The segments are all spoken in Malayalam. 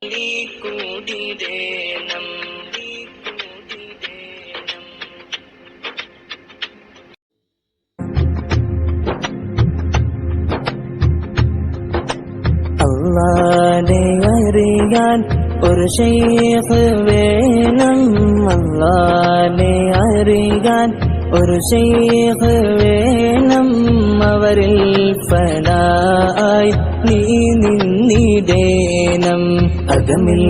അല്ലാഹനെ അറിയാൻ ഒരു ശൈഖ് വേണം. അല്ലാഹനെ അറിയാൻ ഒരു ശൈഖ് വേണം. അവരിൽ ഫനായി നീ നിന്നിടേണം. അകമിൽ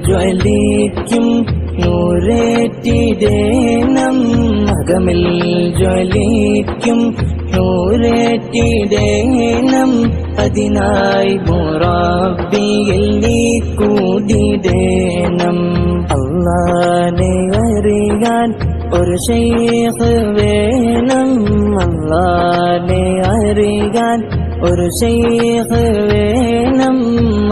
ജ്വലിക്കും നൂറേറ്റിടേണം. അകമിൽ ജ്വലിക്കും നൂറേറ്റിടേണം. അതിനായി മുറബ്ബിയിൽ നീ കൂടിടേണം. അല്ലാഹനെ അറിയാൻ ഒരു ശൈഖ് വേണം. അല്ലാഹനെ അറിയാൻ ഒരു ശൈഖ് വേണം.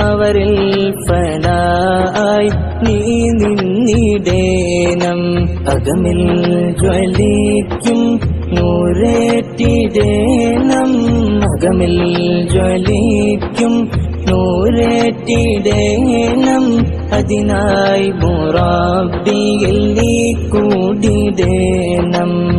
അവരിൽ ഫനായി നീ നിന്നിടേണം. അകമിൽ ജ്വലിക്കും നൂറേറ്റിടേണം. അകമിൽ ജ്വലിക്കും നൂറേറ്റിടേണം. അതിനായി മുറബ്ബിയിൽ നീ കൂടിടേണം.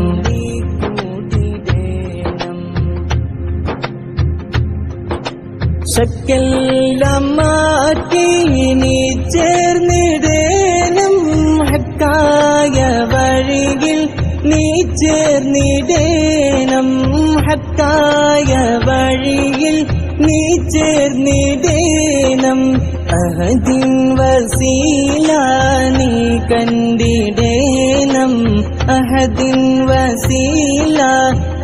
ശക്കെല്ലാം മാറ്റി നീ ചേർന്നിടേണം. ഹക്കായ വഴിയിൽ നീ ചേർന്നിടേണം. ഹക്കായ വഴിയിൽ നീ ചേർന്നിടേണം. അഹദിൻ വസീല നീ കണ്ടിടേണം. അഹദിൻ വസീല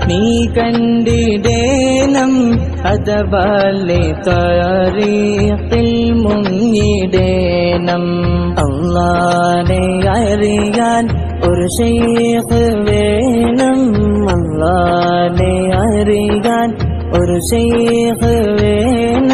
നീ കണ്ടിടേണം. അതബാലെ തരീഖിൽ മുങ്ങിടേണം. അല്ലാഹനെ അറിയാൻ ഒരു ശൈഖ് വേണം. അല്ലാഹനെ അറിയാൻ ഒരു ശൈഖ് വേണം.